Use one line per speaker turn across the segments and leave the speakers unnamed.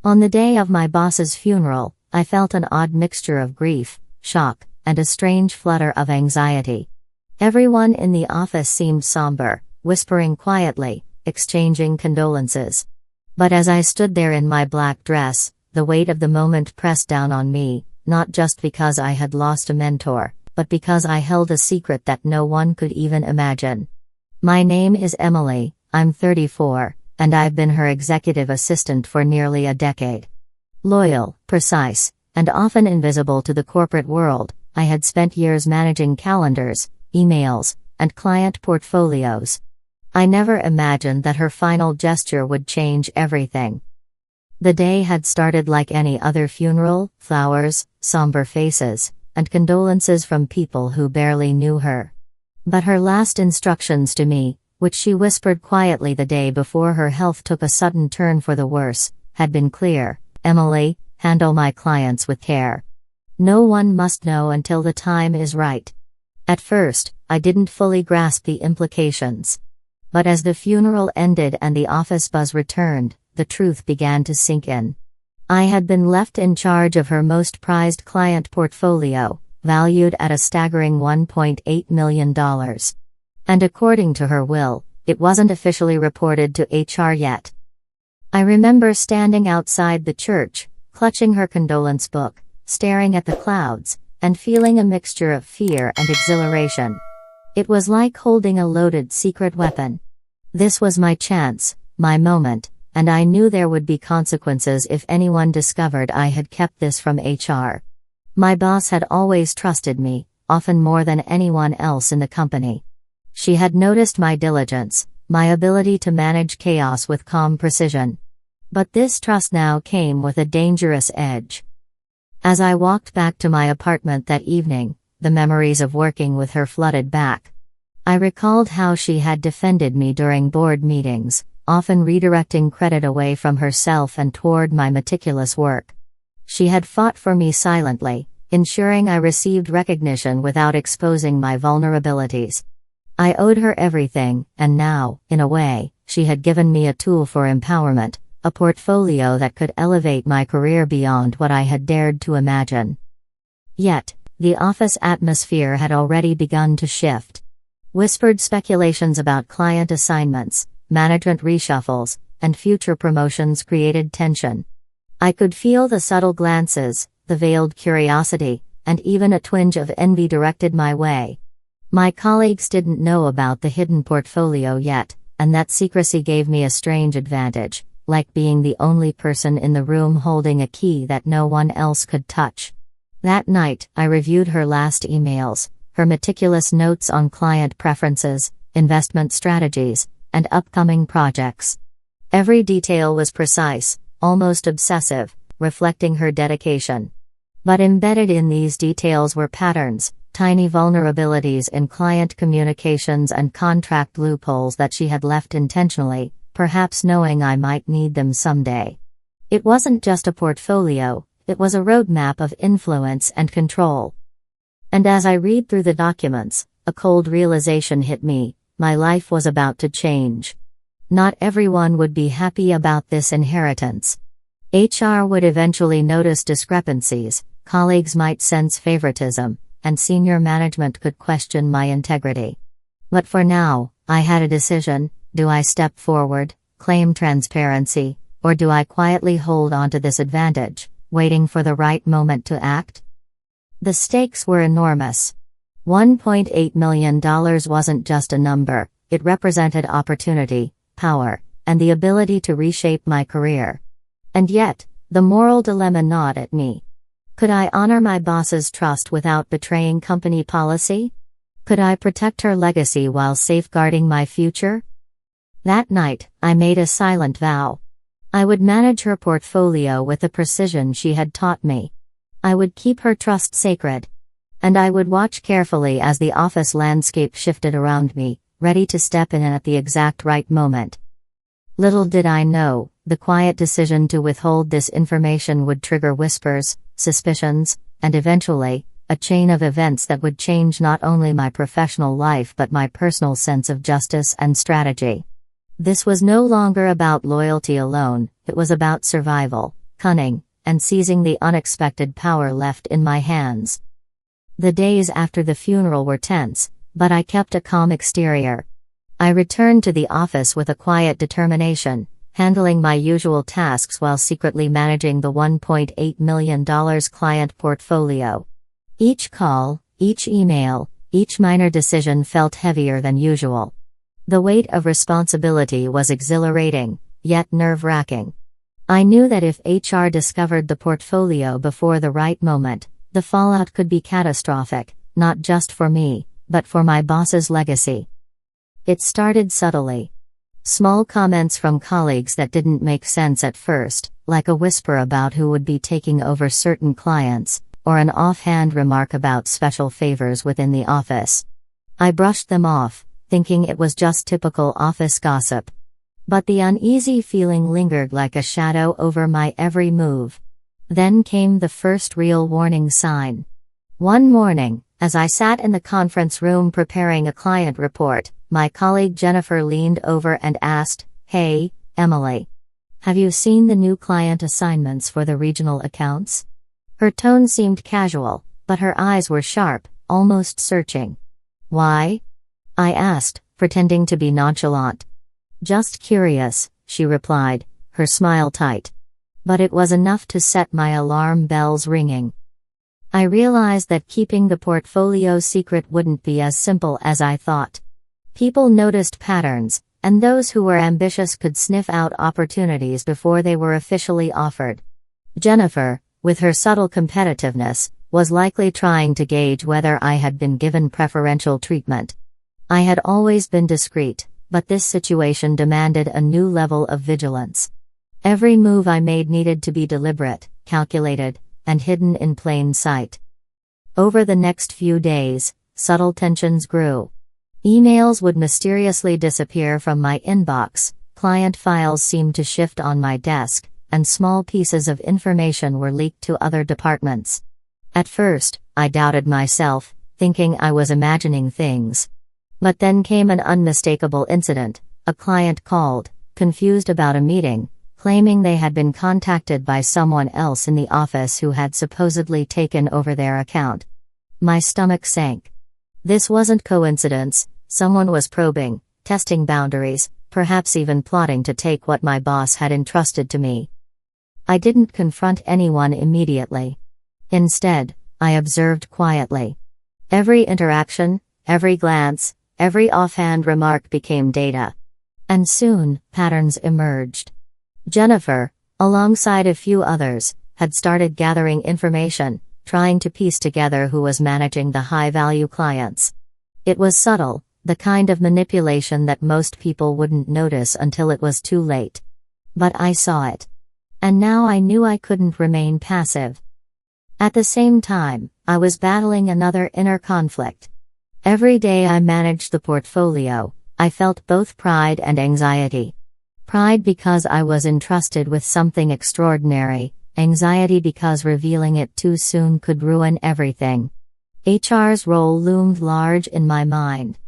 On the day of my boss's funeral, I felt an odd mixture of grief, shock, and a strange flutter of anxiety. Everyone in the office seemed somber, whispering quietly, exchanging condolences. But as I stood there in my black dress, the weight of the moment pressed down on me, not just because I had lost a mentor, but because I held a secret that no one could even imagine. My name is Emily, I'm 34, and I've been her executive assistant for nearly a decade. Loyal, precise, and often invisible to the corporate world, I had spent years managing calendars, emails, and client portfolios. I never imagined that her final gesture would change everything. The day had started like any other funeral: flowers, somber faces, and condolences from people who barely knew her. But her last instructions to me, which she whispered quietly the day before her health took a sudden turn for the worse, had been clear. Emily, handle my clients with care. No one must know until the time is right. At first, I didn't fully grasp the implications. But as the funeral ended and the office buzz returned, the truth began to sink in. I had been left in charge of her most prized client portfolio, valued at a staggering $1.8 million. And according to her will, it wasn't officially reported to HR yet. I remember standing outside the church, clutching her condolence book, staring at the clouds, and feeling a mixture of fear and exhilaration. It was like holding a loaded secret weapon. This was my chance, my moment, and I knew there would be consequences if anyone discovered I had kept this from HR. My boss had always trusted me, often more than anyone else in the company. She had noticed my diligence, my ability to manage chaos with calm precision. But this trust now came with a dangerous edge. As I walked back to my apartment that evening, the memories of working with her flooded back. I recalled how she had defended me during board meetings, often redirecting credit away from herself and toward my meticulous work. She had fought for me silently, ensuring I received recognition without exposing my vulnerabilities. I owed her everything, and now, in a way, she had given me a tool for empowerment, a portfolio that could elevate my career beyond what I had dared to imagine. Yet, the office atmosphere had already begun to shift. Whispered speculations about client assignments, management reshuffles, and future promotions created tension. I could feel the subtle glances, the veiled curiosity, and even a twinge of envy directed my way. My colleagues didn't know about the hidden portfolio yet, and that secrecy gave me a strange advantage, like being the only person in the room holding a key that no one else could touch. That night, I reviewed her last emails, her meticulous notes on client preferences, investment strategies, and upcoming projects. Every detail was precise, almost obsessive, reflecting her dedication. But embedded in these details were patterns, tiny vulnerabilities in client communications and contract loopholes that she had left intentionally, perhaps knowing I might need them someday. It wasn't just a portfolio, it was a roadmap of influence and control. And as I read through the documents, a cold realization hit me: my life was about to change. Not everyone would be happy about this inheritance. HR would eventually notice discrepancies, colleagues might sense favoritism, and senior management could question my integrity. But for now, I had a decision: do I step forward, claim transparency, or do I quietly hold on to this advantage, waiting for the right moment to act? The stakes were enormous. $1.8 million wasn't just a number, it represented opportunity, power, and the ability to reshape my career. And yet, the moral dilemma gnawed at me. Could I honor my boss's trust without betraying company policy? Could I protect her legacy while safeguarding my future? That night, I made a silent vow. I would manage her portfolio with the precision she had taught me. I would keep her trust sacred. And I would watch carefully as the office landscape shifted around me, ready to step in at the exact right moment. Little did I know, the quiet decision to withhold this information would trigger whispers, suspicions, and eventually, a chain of events that would change not only my professional life but my personal sense of justice and strategy. This was no longer about loyalty alone, it was about survival, cunning, and seizing the unexpected power left in my hands. The days after the funeral were tense, but I kept a calm exterior. I returned to the office with a quiet determination, handling my usual tasks while secretly managing the $1.8 million client portfolio. Each call, each email, each minor decision felt heavier than usual. The weight of responsibility was exhilarating, yet nerve-wracking. I knew that if HR discovered the portfolio before the right moment, the fallout could be catastrophic, not just for me, but for my boss's legacy. It started subtly. Small comments from colleagues that didn't make sense at first, like a whisper about who would be taking over certain clients, or an offhand remark about special favors within the office. I brushed them off, thinking it was just typical office gossip. But the uneasy feeling lingered like a shadow over my every move. Then came the first real warning sign. One morning, as I sat in the conference room preparing a client report, my colleague Jennifer leaned over and asked, "Hey, Emily. Have you seen the new client assignments for the regional accounts?" Her tone seemed casual, but her eyes were sharp, almost searching. "Why?" I asked, pretending to be nonchalant. "Just curious," she replied, her smile tight. But it was enough to set my alarm bells ringing. I realized that keeping the portfolio secret wouldn't be as simple as I thought. People noticed patterns, and those who were ambitious could sniff out opportunities before they were officially offered. Jennifer, with her subtle competitiveness, was likely trying to gauge whether I had been given preferential treatment. I had always been discreet, but this situation demanded a new level of vigilance. Every move I made needed to be deliberate, calculated, and hidden in plain sight. Over the next few days, subtle tensions grew. Emails would mysteriously disappear from my inbox, client files seemed to shift on my desk, and small pieces of information were leaked to other departments. At first, I doubted myself, thinking I was imagining things. But then came an unmistakable incident. A client called, confused about a meeting, claiming they had been contacted by someone else in the office who had supposedly taken over their account. My stomach sank. This wasn't coincidence, someone was probing, testing boundaries, perhaps even plotting to take what my boss had entrusted to me. I didn't confront anyone immediately. Instead, I observed quietly. Every interaction, every glance, every offhand remark became data. And soon, patterns emerged. Jennifer, alongside a few others, had started gathering information, trying to piece together who was managing the high-value clients. It was subtle, the kind of manipulation that most people wouldn't notice until it was too late. But I saw it. And now I knew I couldn't remain passive. At the same time, I was battling another inner conflict. Every day I managed the portfolio, I felt both pride and anxiety. Pride because I was entrusted with something extraordinary, anxiety because revealing it too soon could ruin everything. HR's role loomed large in my mind.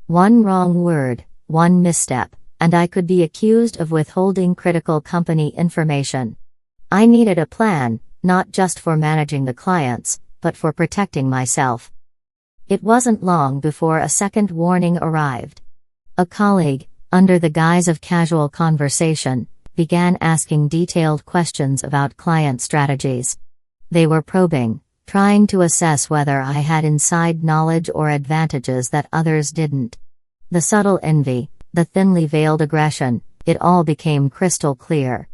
One wrong word, one misstep, and I could be accused of withholding critical company information. I needed a plan, not just for managing the clients, but for protecting myself. It wasn't long before a second warning arrived. A colleague, under the guise of casual conversation, began asking detailed questions about client strategies. They were probing, trying to assess whether I had inside knowledge or advantages that others didn't. The subtle envy, the thinly veiled aggression, it all became crystal clear.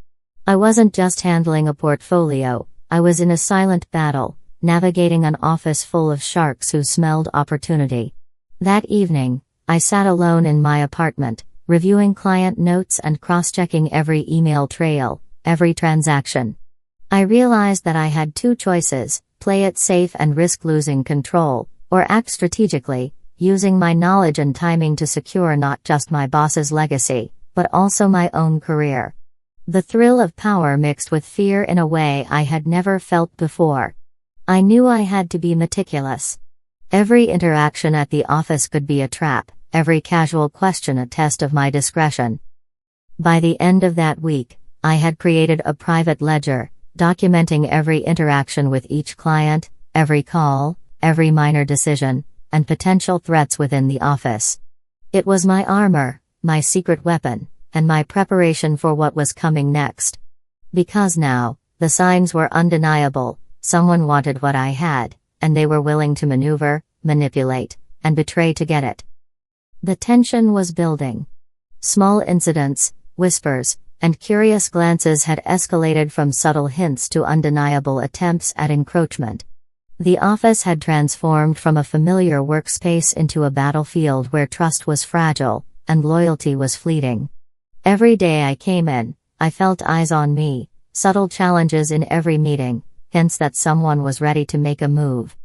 I wasn't just handling a portfolio, I was in a silent battle, navigating an office full of sharks who smelled opportunity. That evening, I sat alone in my apartment, reviewing client notes and cross-checking every email trail, every transaction. I realized that I had two choices: play it safe and risk losing control, or act strategically, using my knowledge and timing to secure not just my boss's legacy, but also my own career. The thrill of power mixed with fear in a way I had never felt before. I knew I had to be meticulous. Every interaction at the office could be a trap, every casual question a test of my discretion. By the end of that week, I had created a private ledger, documenting every interaction with each client, every call, every minor decision, and potential threats within the office. It was my armor, my secret weapon, and my preparation for what was coming next. Because now, the signs were undeniable: someone wanted what I had, and they were willing to maneuver, manipulate, and betray to get it. The tension was building. Small incidents, whispers, and curious glances had escalated from subtle hints to undeniable attempts at encroachment. The office had transformed from a familiar workspace into a battlefield where trust was fragile, and loyalty was fleeting. Every day I came in, I felt eyes on me, subtle challenges in every meeting, hints that someone was ready to make a move.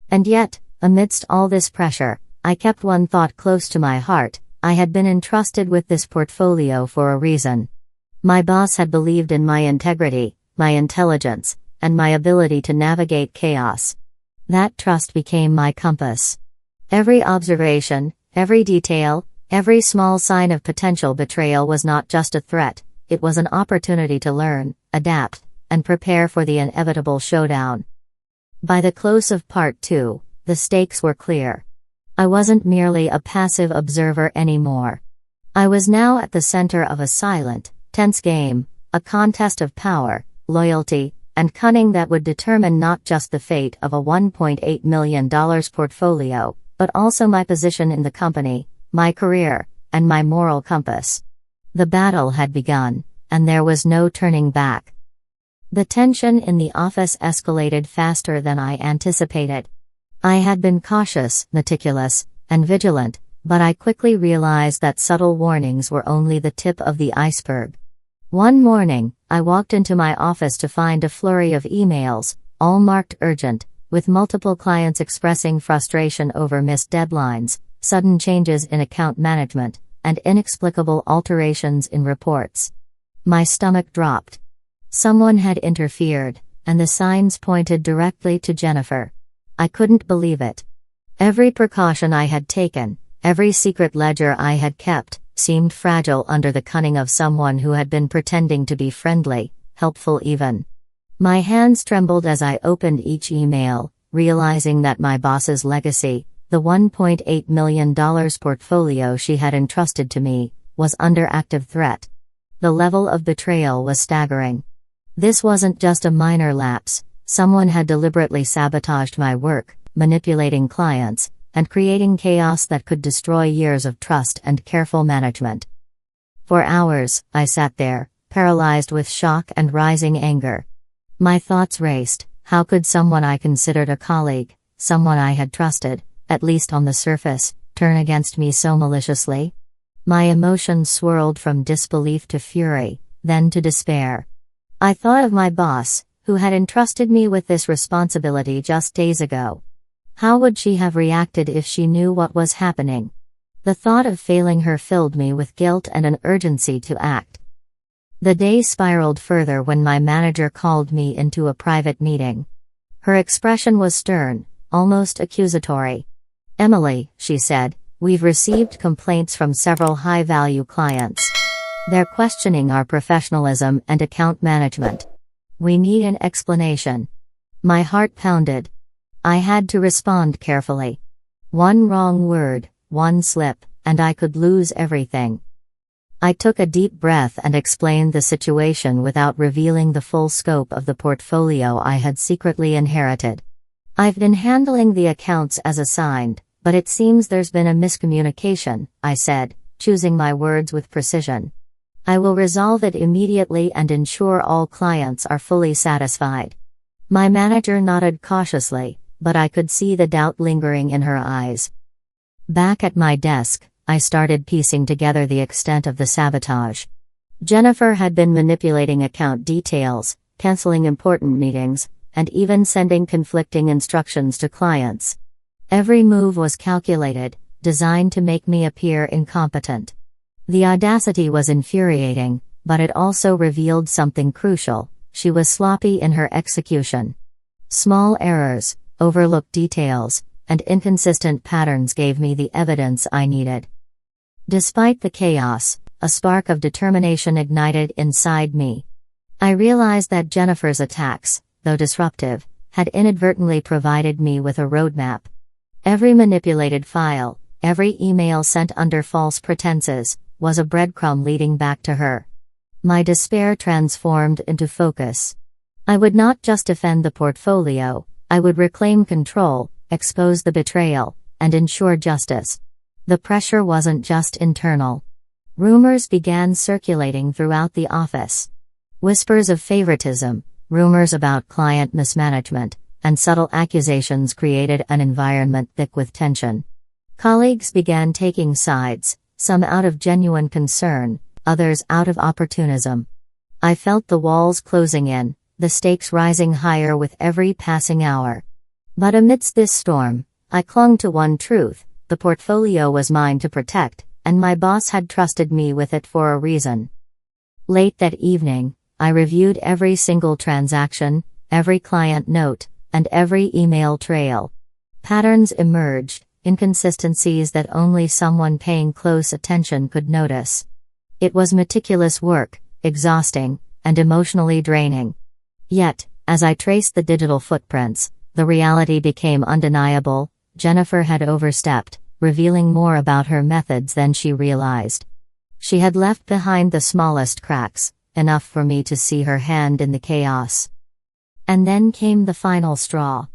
And yet, amidst all this pressure, I kept one thought close to my heart: I had been entrusted with this portfolio for a reason. My boss had believed in my integrity, my intelligence, and my ability to navigate chaos. That trust became my compass. Every observation, every detail, every small sign of potential betrayal was not just a threat, it was an opportunity to learn, adapt, and prepare for the inevitable showdown. By the close of Part 2, the stakes were clear. I wasn't merely a passive observer anymore. I was now at the center of a silent, tense game, a contest of power, loyalty, and cunning that would determine not just the fate of a $1.8 million portfolio, but also my position in the company, my career, and my moral compass. The battle had begun, and there was no turning back. The tension in the office escalated faster than I anticipated. I had been cautious, meticulous, and vigilant, but I quickly realized that subtle warnings were only the tip of the iceberg. One morning, I walked into my office to find a flurry of emails, all marked urgent, with multiple clients expressing frustration over missed deadlines, sudden changes in account management, and inexplicable alterations in reports. My stomach dropped. Someone had interfered, and the signs pointed directly to Jennifer. I couldn't believe it. Every precaution I had taken, every secret ledger I had kept, seemed fragile under the cunning of someone who had been pretending to be friendly, helpful even. My hands trembled as I opened each email, realizing that my boss's legacy, the $1.8 million portfolio she had entrusted to me, was under active threat. The level of betrayal was staggering. This wasn't just a minor lapse. Someone had deliberately sabotaged my work, manipulating clients, and creating chaos that could destroy years of trust and careful management. For hours, I sat there, paralyzed with shock and rising anger. My thoughts raced: how could someone I considered a colleague, someone I had trusted, at least on the surface, turn against me so maliciously? My emotions swirled from disbelief to fury, then to despair. I thought of my boss, who had entrusted me with this responsibility just days ago. How would she have reacted if she knew what was happening? The thought of failing her filled me with guilt and an urgency to act. The day spiraled further when my manager called me into a private meeting. Her expression was stern, almost accusatory. "Emily," she said, "we've received complaints from several high-value clients. They're questioning our professionalism and account management. We need an explanation." My heart pounded. I had to respond carefully. One wrong word, one slip, and I could lose everything. I took a deep breath and explained the situation without revealing the full scope of the portfolio I had secretly inherited. "I've been handling the accounts as assigned, but it seems there's been a miscommunication," I said, choosing my words with precision. "I will resolve it immediately and ensure all clients are fully satisfied." My manager nodded cautiously, but I could see the doubt lingering in her eyes. Back at my desk, I started piecing together the extent of the sabotage. Jennifer had been manipulating account details, canceling important meetings, and even sending conflicting instructions to clients. Every move was calculated, designed to make me appear incompetent. The audacity was infuriating, but it also revealed something crucial: she was sloppy in her execution. Small errors, overlooked details, and inconsistent patterns gave me the evidence I needed. Despite the chaos, a spark of determination ignited inside me. I realized that Jennifer's attacks, though disruptive, had inadvertently provided me with a roadmap. Every manipulated file, every email sent under false pretenses, was a breadcrumb leading back to her. My despair transformed into focus. I would not just defend the portfolio, I would reclaim control, expose the betrayal, and ensure justice. The pressure wasn't just internal. Rumors began circulating throughout the office. Whispers of favoritism, rumors about client mismanagement, and subtle accusations created an environment thick with tension. Colleagues began taking sides, some out of genuine concern, others out of opportunism. I felt the walls closing in, the stakes rising higher with every passing hour. But amidst this storm, I clung to one truth: the portfolio was mine to protect, and my boss had trusted me with it for a reason. Late that evening, I reviewed every single transaction, every client note, and every email trail. Patterns emerged, inconsistencies that only someone paying close attention could notice. It was meticulous work, exhausting, and emotionally draining. Yet, as I traced the digital footprints, the reality became undeniable: Jennifer had overstepped, revealing more about her methods than she realized. She had left behind the smallest cracks, enough for me to see her hand in the chaos. And then came the final straw.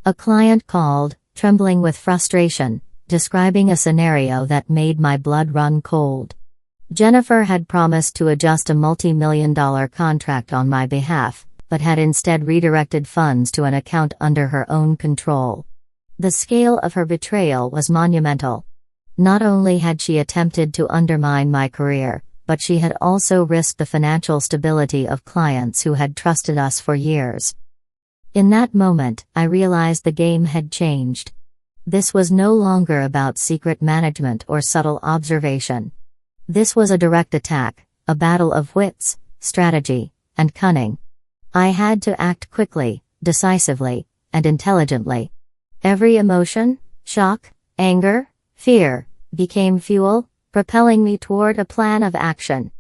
A client called, trembling with frustration, describing a scenario that made my blood run cold. Jennifer had promised to adjust a multi-million-dollar contract on my behalf, but had instead redirected funds to an account under her own control. The scale of her betrayal was monumental. Not only had she attempted to undermine my career, but she had also risked the financial stability of clients who had trusted us for years. In that moment, I realized the game had changed. This was no longer about secret management or subtle observation. This was a direct attack, a battle of wits, strategy, and cunning. I had to act quickly, decisively, and intelligently. Every emotion, shock, anger, fear, became fuel, propelling me toward a plan of action.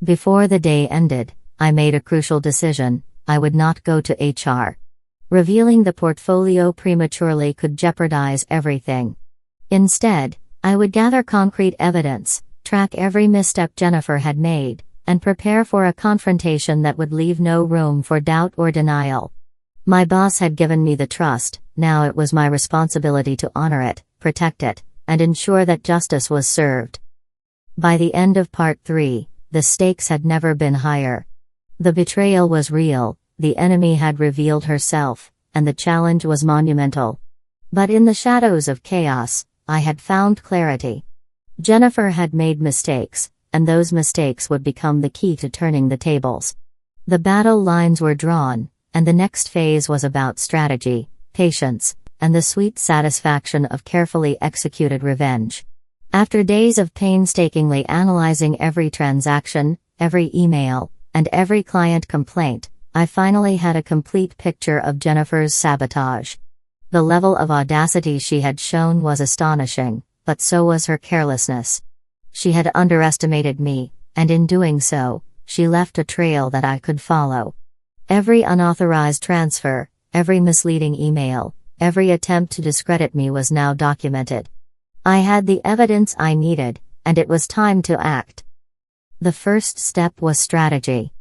Before the day ended, I made a crucial decision: I would not go to HR. Revealing the portfolio prematurely could jeopardize everything. Instead, I would gather concrete evidence, track every misstep Jennifer had made, and prepare for a confrontation that would leave no room for doubt or denial. My boss had given me the trust, now it was my responsibility to honor it, protect it, and ensure that justice was served. By the end of Part 3, the stakes had never been higher. The betrayal was real, the enemy had revealed herself, and the challenge was monumental. But in the shadows of chaos, I had found clarity. Jennifer had made mistakes, and those mistakes would become the key to turning the tables. The battle lines were drawn, and the next phase was about strategy, patience, and the sweet satisfaction of carefully executed revenge. After days of painstakingly analyzing every transaction, every email, and every client complaint, I finally had a complete picture of Jennifer's sabotage. The level of audacity she had shown was astonishing, but so was her carelessness. She had underestimated me, and in doing so, she left a trail that I could follow. Every unauthorized transfer, every misleading email, every attempt to discredit me was now documented. I had the evidence I needed, and it was time to act. The first step was strategy.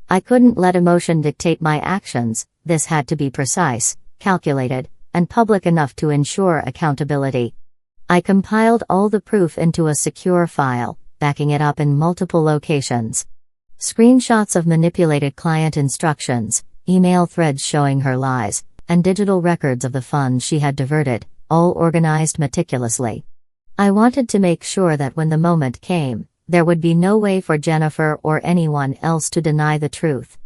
I couldn't let emotion dictate my actions. This had to be precise, calculated, and public enough to ensure accountability. I compiled all the proof into a secure file, backing it up in multiple locations. Screenshots of manipulated client instructions, email threads showing her lies, and digital records of the funds she had diverted, all organized meticulously. I wanted to make sure that when the moment came, there would be no way for Jennifer or anyone else to deny the truth.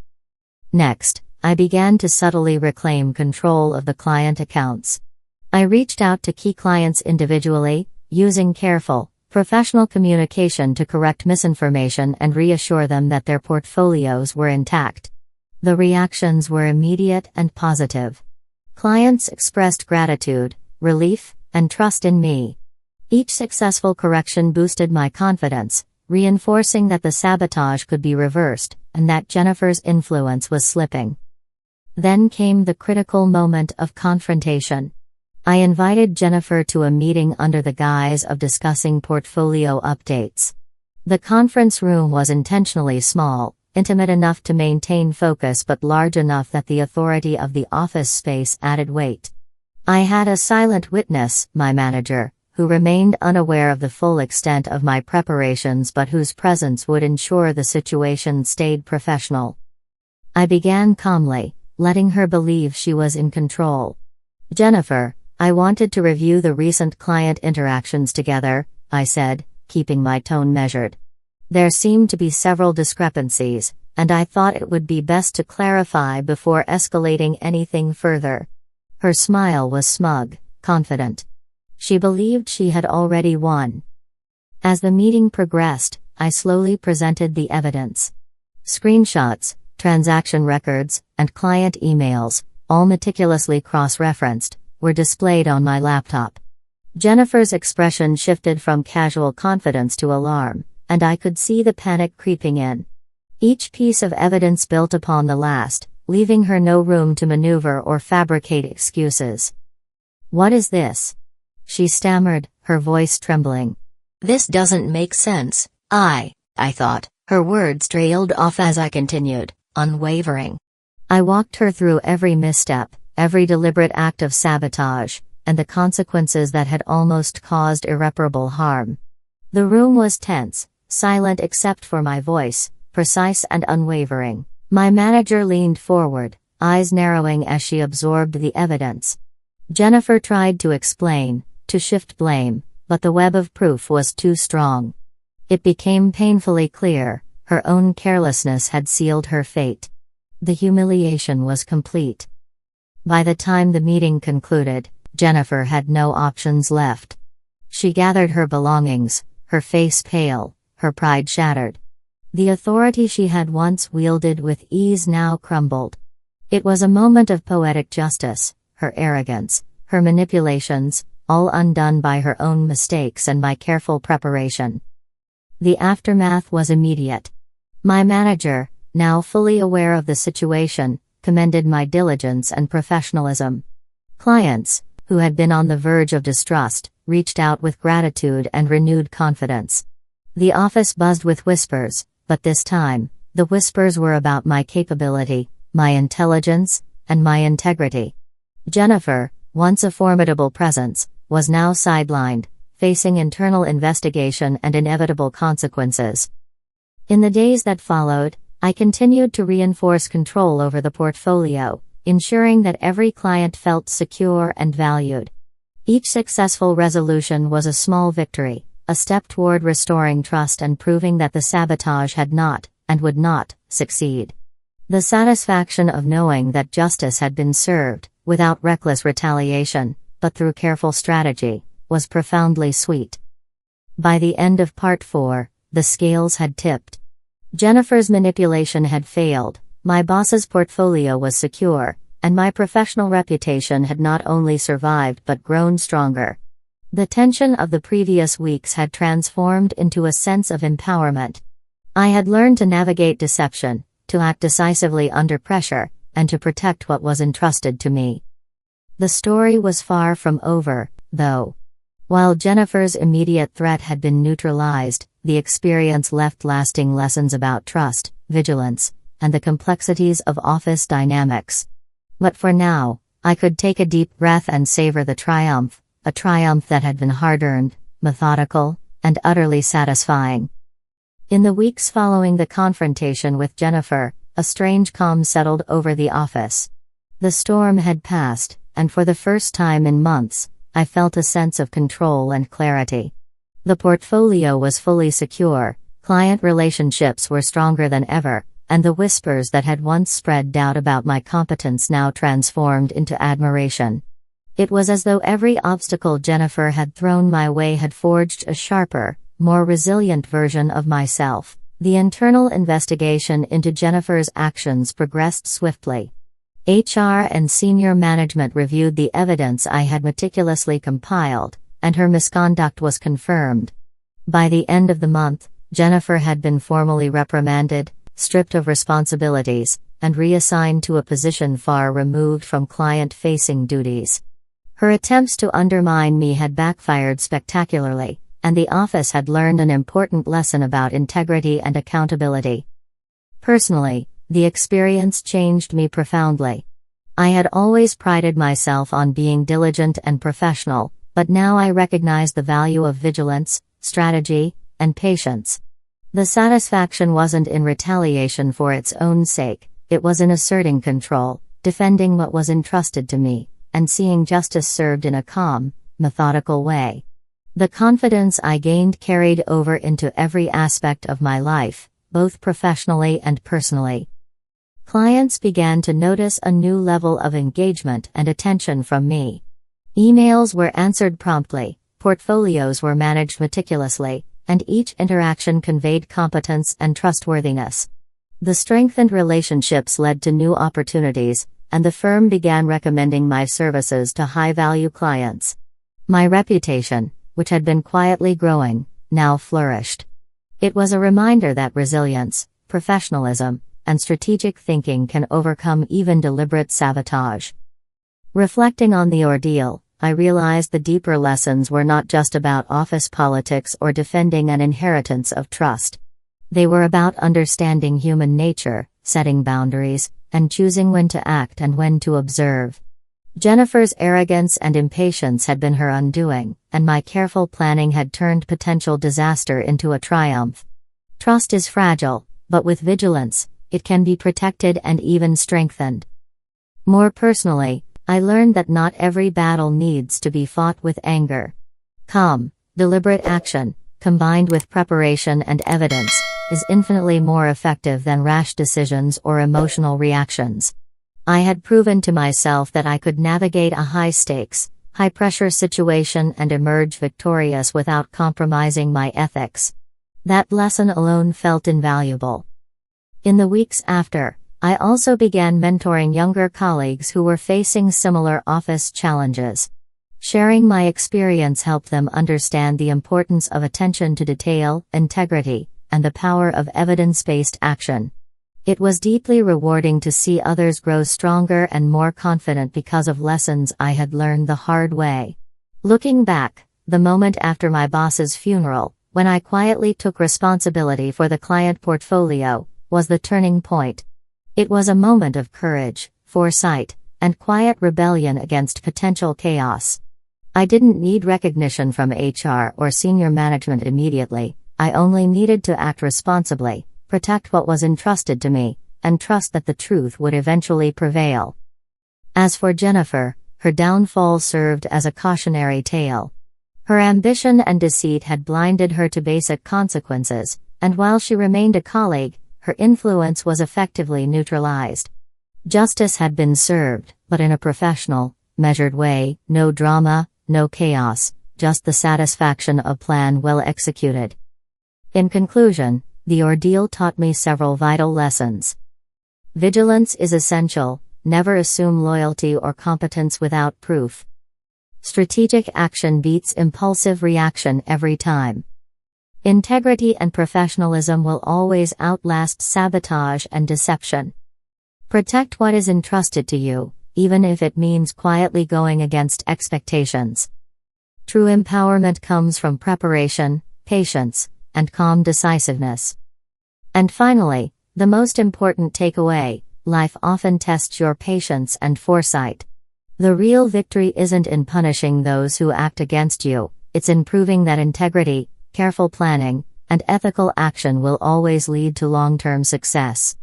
Next, I began to subtly reclaim control of the client accounts. I reached out to key clients individually, using careful, professional communication to correct misinformation and reassure them that their portfolios were intact. The reactions were immediate and positive. Clients expressed gratitude, relief, and trust in me. Each successful correction boosted my confidence, reinforcing that the sabotage could be reversed, and that Jennifer's influence was slipping. Then came the critical moment of confrontation. I invited Jennifer to a meeting under the guise of discussing portfolio updates. The conference room was intentionally small, intimate enough to maintain focus but large enough that the authority of the office space added weight. I had a silent witness, my manager, who remained unaware of the full extent of my preparations but whose presence would ensure the situation stayed professional. I began calmly, letting her believe she was in control. "Jennifer, I wanted to review the recent client interactions together," I said, keeping my tone measured. "There seemed to be several discrepancies, and I thought it would be best to clarify before escalating anything further." Her smile was smug, confident. She believed she had already won. As the meeting progressed, I slowly presented the evidence. Screenshots, transaction records, and client emails, all meticulously cross-referenced, were displayed on my laptop. Jennifer's expression shifted from casual confidence to alarm, and I could see the panic creeping in. Each piece of evidence built upon the last, leaving her no room to maneuver or fabricate excuses. "What is this?" she stammered, her voice trembling. "This doesn't make sense, I thought." Her words trailed off as I continued, unwavering. I walked her through every misstep, every deliberate act of sabotage, and the consequences that had almost caused irreparable harm. The room was tense, silent except for my voice, precise and unwavering. My manager leaned forward, eyes narrowing as she absorbed the evidence. Jennifer tried to explain, to shift blame, but the web of proof was too strong. It became painfully clear, her own carelessness had sealed her fate. The humiliation was complete. By the time the meeting concluded, Jennifer had no options left. She gathered her belongings, her face pale, her pride shattered. The authority she had once wielded with ease now crumbled. It was a moment of poetic justice, her arrogance, her manipulations, all undone by her own mistakes and my careful preparation. The aftermath was immediate. My manager, now fully aware of the situation, commended my diligence and professionalism. Clients, who had been on the verge of distrust, reached out with gratitude and renewed confidence. The office buzzed with whispers, but this time, the whispers were about my capability, my intelligence, and my integrity. Jennifer, once a formidable presence, was now sidelined, facing internal investigation and inevitable consequences. In the days that followed, I continued to reinforce control over the portfolio, ensuring that every client felt secure and valued. Each successful resolution was a small victory, a step toward restoring trust and proving that the sabotage had not, and would not, succeed. The satisfaction of knowing that justice had been served, without reckless retaliation, but through careful strategy, was profoundly sweet. By the end of Part 4, the scales had tipped. Jennifer's manipulation had failed, my boss's portfolio was secure, and my professional reputation had not only survived but grown stronger. The tension of the previous weeks had transformed into a sense of empowerment. I had learned to navigate deception, to act decisively under pressure, and to protect what was entrusted to me. The story was far from over, though. While Jennifer's immediate threat had been neutralized, the experience left lasting lessons about trust, vigilance, and the complexities of office dynamics. But for now, I could take a deep breath and savor the triumph, a triumph that had been hard-earned, methodical, and utterly satisfying. In the weeks following the confrontation with Jennifer, a strange calm settled over the office. The storm had passed, and for the first time in months, I felt a sense of control and clarity. The portfolio was fully secure, client relationships were stronger than ever, and the whispers that had once spread doubt about my competence now transformed into admiration. It was as though every obstacle Jennifer had thrown my way had forged a sharper, more resilient version of myself. The internal investigation into Jennifer's actions progressed swiftly. HR and senior management reviewed the evidence I had meticulously compiled, and her misconduct was confirmed. By the end of the month, Jennifer had been formally reprimanded, stripped of responsibilities, and reassigned to a position far removed from client-facing duties. Her attempts to undermine me had backfired spectacularly, and the office had learned an important lesson about integrity and accountability. Personally, the experience changed me profoundly. I had always prided myself on being diligent and professional, but now I recognized the value of vigilance, strategy, and patience. The satisfaction wasn't in retaliation for its own sake, it was in asserting control, defending what was entrusted to me, and seeing justice served in a calm, methodical way. The confidence I gained carried over into every aspect of my life, both professionally and personally. Clients began to notice a new level of engagement and attention from me. Emails were answered promptly, portfolios were managed meticulously, and each interaction conveyed competence and trustworthiness. The strengthened relationships led to new opportunities, and the firm began recommending my services to high-value clients. My reputation, which had been quietly growing, now flourished. It was a reminder that resilience, professionalism, and strategic thinking can overcome even deliberate sabotage. Reflecting on the ordeal, I realized the deeper lessons were not just about office politics or defending an inheritance of trust. They were about understanding human nature, setting boundaries, and choosing when to act and when to observe. Jennifer's arrogance and impatience had been her undoing, and my careful planning had turned potential disaster into a triumph. Trust is fragile, but with vigilance, it can be protected and even strengthened. More personally, I learned that not every battle needs to be fought with anger. Calm, deliberate action, combined with preparation and evidence, is infinitely more effective than rash decisions or emotional reactions. I had proven to myself that I could navigate a high-stakes, high-pressure situation and emerge victorious without compromising my ethics. That lesson alone felt invaluable. In the weeks after, I also began mentoring younger colleagues who were facing similar office challenges. Sharing my experience helped them understand the importance of attention to detail, integrity, and the power of evidence-based action. It was deeply rewarding to see others grow stronger and more confident because of lessons I had learned the hard way. Looking back, the moment after my boss's funeral, when I quietly took responsibility for the client portfolio, was the turning point. It was a moment of courage, foresight, and quiet rebellion against potential chaos. I didn't need recognition from HR or senior management immediately. I only needed to act responsibly, protect what was entrusted to me, and trust that the truth would eventually prevail. As for Jennifer, her downfall served as a cautionary tale. Her ambition and deceit had blinded her to basic consequences, and while she remained a colleague, her influence was effectively neutralized. Justice had been served, but in a professional, measured way, no drama, no chaos, just the satisfaction of plan well executed. In conclusion, the ordeal taught me several vital lessons. Vigilance is essential, never assume loyalty or competence without proof. Strategic action beats impulsive reaction every time. Integrity and professionalism will always outlast sabotage and deception. Protect what is entrusted to you, even if it means quietly going against expectations. True empowerment comes from preparation, patience, and calm decisiveness. And finally, the most important takeaway: life often tests your patience and foresight. The real victory isn't in punishing those who act against you, it's in proving that integrity, careful planning, and ethical action will always lead to long-term success.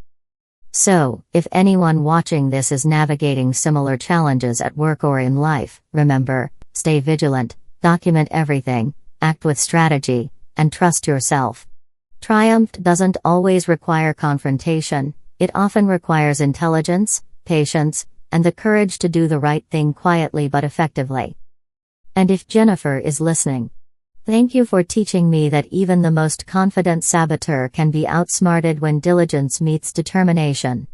So, if anyone watching this is navigating similar challenges at work or in life, remember, stay vigilant, document everything, act with strategy, and trust yourself. Triumph doesn't always require confrontation, it often requires intelligence, patience, and the courage to do the right thing quietly but effectively. And if Jennifer is listening, thank you for teaching me that even the most confident saboteur can be outsmarted when diligence meets determination.